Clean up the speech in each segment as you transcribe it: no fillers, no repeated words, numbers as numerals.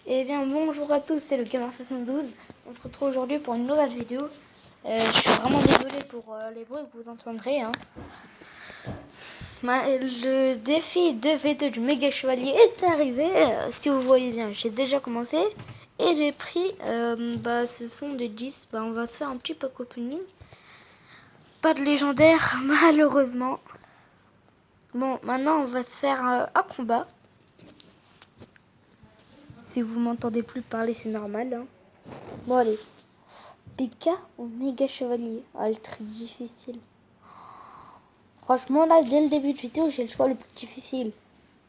Eh bien bonjour à tous, c'est le Gamer72. On se retrouve aujourd'hui pour une nouvelle vidéo. Je suis vraiment désolé pour les bruits que vous entendrez. Le défi 2v2 du méga chevalier est arrivé. Si vous voyez bien, j'ai déjà commencé. Et les prix, ce sont de 10. On va faire un petit pack opening. Pas de légendaire, malheureusement. Bon, maintenant on va se faire un combat. Si vous m'entendez plus parler, c'est normal. Bon, allez. P.K. ou méga chevalier? Ah, le truc difficile. Franchement, là, dès le début de vidéo, j'ai le choix le plus difficile.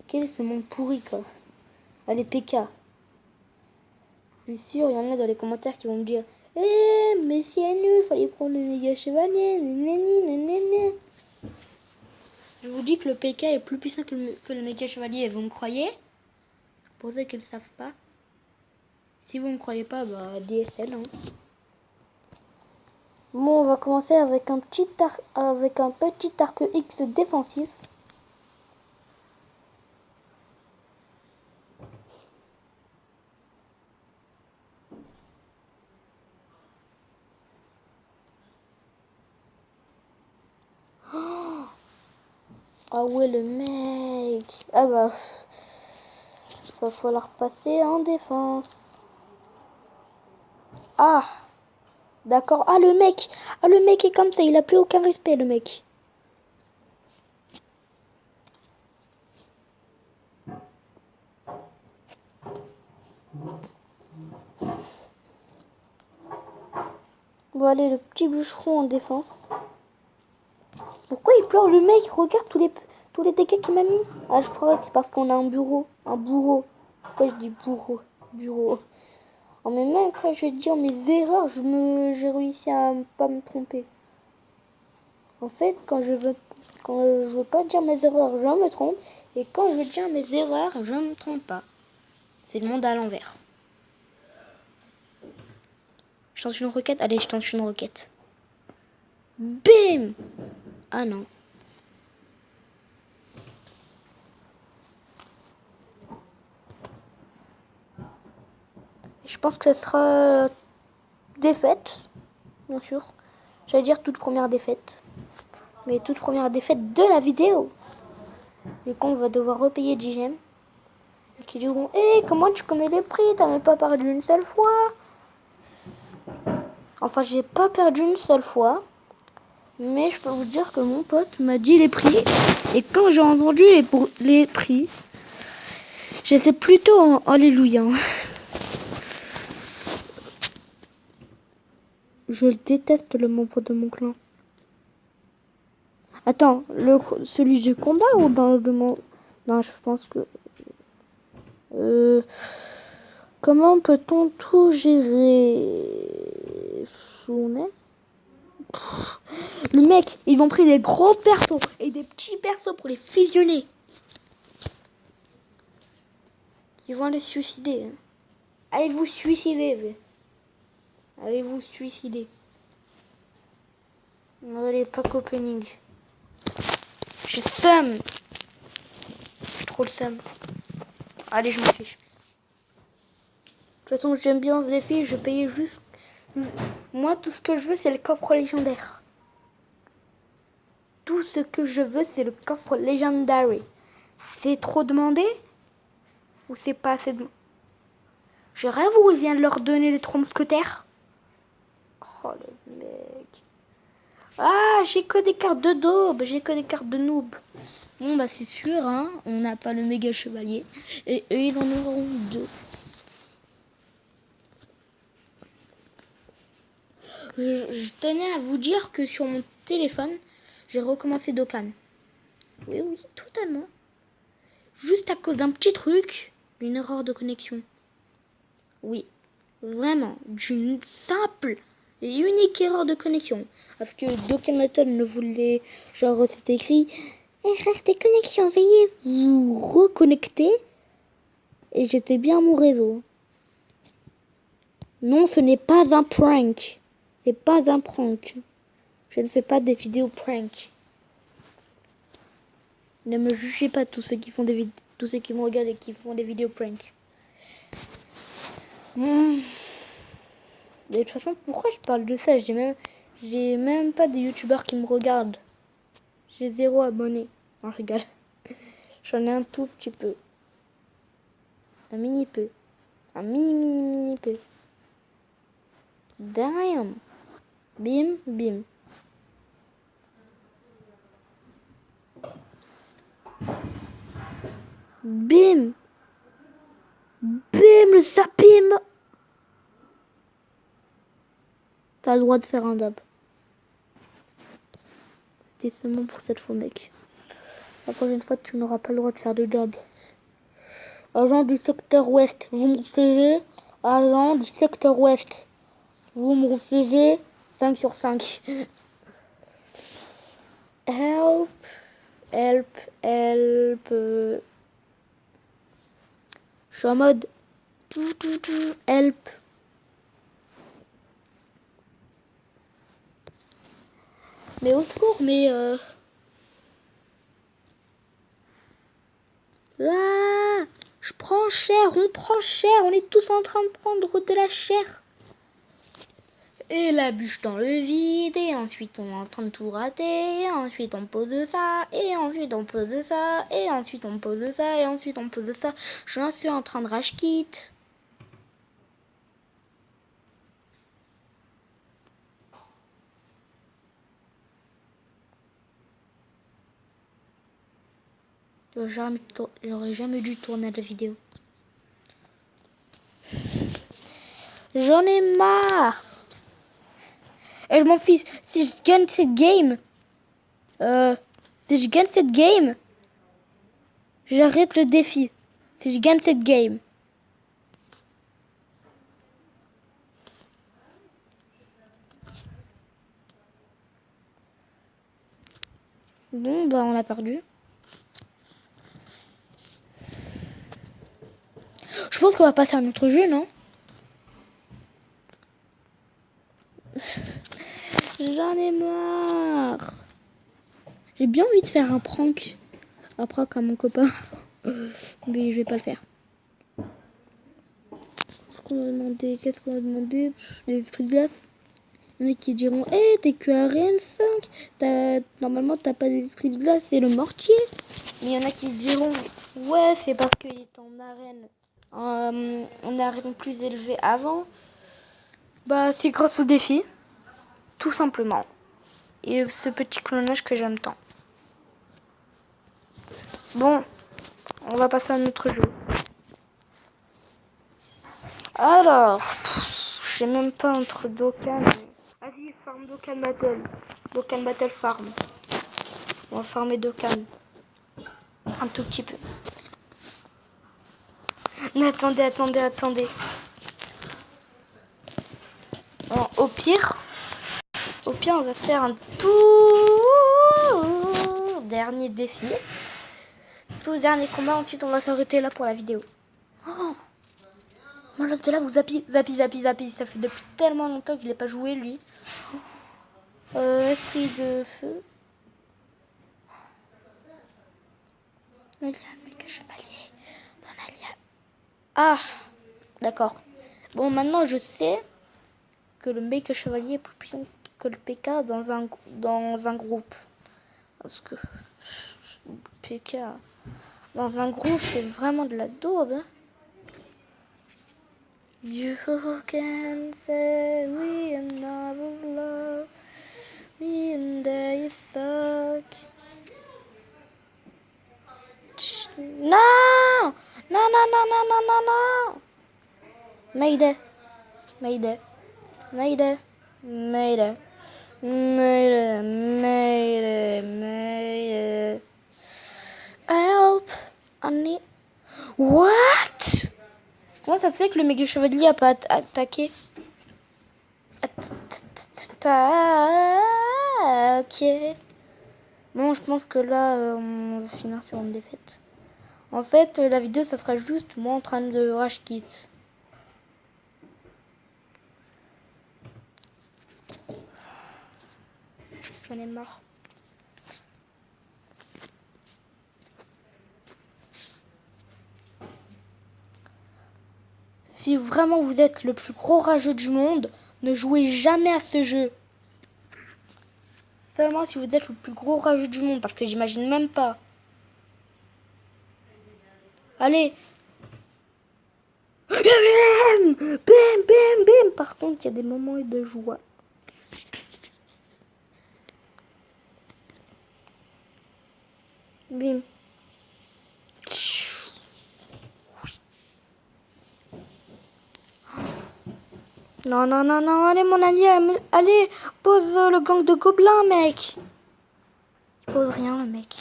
Quel est ce monde pourri, quoi? Allez, P.K. Je suis sûr, il y en a dans les commentaires qui vont me dire mais c'est nul, fallait prendre le méga chevalier. Nanani. Je vous dis que le P.K. est plus puissant que le méga chevalier, et vous me croyez? Pour ceux qui ne le savent pas. Si vous ne me croyez pas, DSL. Bon, on va commencer avec un petit arc X défensif. Ah ouais, le mec. Ah va falloir passer en défense. Ah, d'accord. Ah, le mec est comme ça, il a plus aucun respect, le mec. Bon, allez, le petit bûcheron en défense. Pourquoi il pleure, le mec? Regarde tous les dégâts qu'il m'a mis. Ah, je crois que c'est parce qu'on a un bourreau. Pourquoi je dis bourreau? Bureau. Oh, mais même quand je dis mes erreurs, j'ai réussi à pas me tromper. En fait, quand je veux pas dire mes erreurs, je me trompe. Et quand je veux dire mes erreurs, je me trompe pas. C'est le monde à l'envers. Je tente une requête. Allez, je tente une requête. Bim! Ah non. Je pense que ce sera défaite, bien sûr. J'allais dire toute première défaite. Mais toute première défaite de la vidéo. Du coup, on va devoir repayer 10 gemmes. Et qui diront comment tu connais les prix? T'as même pas perdu une seule fois. Enfin, j'ai pas perdu une seule fois. Mais je peux vous dire que mon pote m'a dit les prix. Et quand j'ai entendu les prix, j'étais plutôt en alléluia. Je déteste le membre de mon clan. Attends, celui du combat ou dans le monde? Non, je pense que... comment peut-on tout gérer? Le mec, ils ont pris des gros persos et des petits persos pour les fusionner. Ils vont les suicider. Allez vous suicider. Allez vous suicider. Allez, pack opening. J'ai seum. J'ai trop le seum. Allez, je m'en fiche. De toute façon, j'aime bien ce défi. Je payais juste... Moi, tout ce que je veux, c'est le coffre légendaire. Tout ce que je veux, c'est le coffre légendaire. C'est trop demandé? Ou c'est pas assez demandé? Je rêve où il vient de leur donner les 3 mousquetaires. Oh, le mec. Ah, j'ai que des cartes de daube. J'ai que des cartes de noob. Bon, c'est sûr, on n'a pas le méga chevalier. Et eux, ils en auront 2. Je tenais à vous dire que sur mon téléphone, j'ai recommencé Dokkan. Oui, totalement. Juste à cause d'un petit truc, une erreur de connexion. Oui, vraiment, d'une simple et unique erreur de connexion. Parce que Dokkan Battle ne voulait... Genre, c'était écrit erreur de connexion, veuillez vous reconnecter. Et j'étais bien à mon réseau. Non, ce n'est pas un prank. C'est pas un prank. Je ne fais pas des vidéos prank. Ne me jugez pas tous ceux qui font tous ceux qui me regardent et qui font des vidéos prank. Hmm. De toute façon, pourquoi je parle de ça? J'ai même pas des youtubeurs qui me regardent. J'ai 0 abonnés. Non, je rigole. J'en ai un tout petit peu. Un mini peu. Un mini peu. Damn. Bim, bim. Bim. Bim, le sapim. T'as le droit de faire un dab. C'était seulement pour cette fois, mec. La prochaine fois, tu n'auras pas le droit de faire de dab. Agent du secteur ouest, vous me refusez. Agent du secteur ouest, vous me refusez. 5 sur 5. Help. Help. Help. Je suis en mode... Help. Mais au secours, mais... Ah, je prends cher, on prend cher, on est tous en train de prendre de la chair. Et la bûche dans le vide, et ensuite on est en train de tout rater, et ensuite on pose ça, et ensuite on pose ça, et ensuite on pose ça, et ensuite on pose ça. Je suis en train de rage kit. J'aurais jamais dû tourner la vidéo. J'en ai marre. Et je m'en fiche. Si je gagne cette game, si je gagne cette game, j'arrête le défi. Si je gagne cette game. Bon, bah on a perdu. Je pense qu'on va passer à un autre jeu, non? J'en ai marre. J'ai bien envie de faire un prank. Un prank à mon copain. Mais je vais pas le faire. Qu'est-ce qu'on a demandé? Les esprits de glace. Il y en a qui diront, t'es que à Rennes 5. Normalement, t'as pas d'esprit de glace, c'est le mortier. Mais il y en a qui diront, ouais, c'est parce qu'il est en arène plus élevée avant. Bah, c'est grâce au défi. Tout simplement. Et ce petit clonage que j'aime tant. Bon, on va passer à un autre jeu. Alors, je sais même pas entre Dokkan. Vas-y, farm Dokkan Battle. Dokkan Battle Farm. On va farmer Dokkan. Un tout petit peu. Mais attendez. Bon, au pire, on va faire un tout dernier défi. Tout dernier combat. Ensuite, on va s'arrêter là pour la vidéo. Oh, moi, là, de là, vous zappi. Ça fait depuis tellement longtemps qu'il n'a pas joué, lui. Esprit de feu. Méga chevalier. Mon allié. Ah, d'accord. Bon, maintenant, je sais que le méga chevalier est plus puissant que le PK dans un groupe. Parce que PK dans un groupe, c'est vraiment de la daube. Hein. You can say we are not in love, we and they suck. Non! Non! Mayday. Help! I need... What? Comment ça se fait que le méga chevalier a pas attaqué? Ok. Bon, je pense que là, on va finir sur une défaite. En fait, la vidéo, ça sera juste moi en train de rage kit. J'en ai marre. Si vraiment vous êtes le plus gros rageux du monde, ne jouez jamais à ce jeu. Seulement si vous êtes le plus gros rageux du monde, parce que j'imagine même pas. Allez. Bam, bam, bam, bam. Par contre, il y a des moments de joie. Bim. Non, non, non, non, allez mon ami, allez, pose le gang de gobelins, mec. Il pose rien, le mec.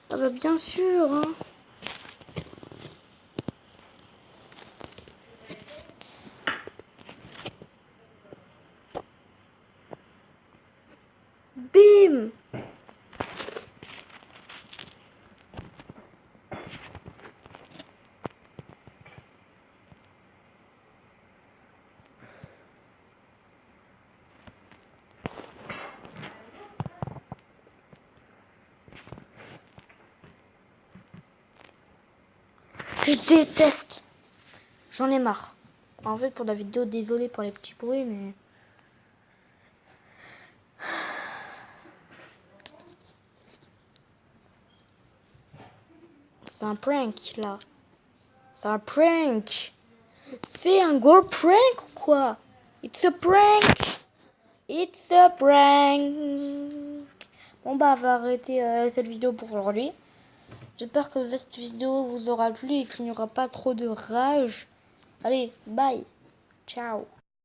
Ah bah bien sûr, hein. Bim. Je déteste. J'en ai marre. En fait, pour la vidéo, désolé pour les petits bruits, mais... C'est un prank, là. C'est un prank. C'est un gros prank ou quoi? It's a prank. It's a prank. Bon bah, on va arrêter cette vidéo pour aujourd'hui. J'espère que cette vidéo vous aura plu et qu'il n'y aura pas trop de rage. Allez, bye. Ciao.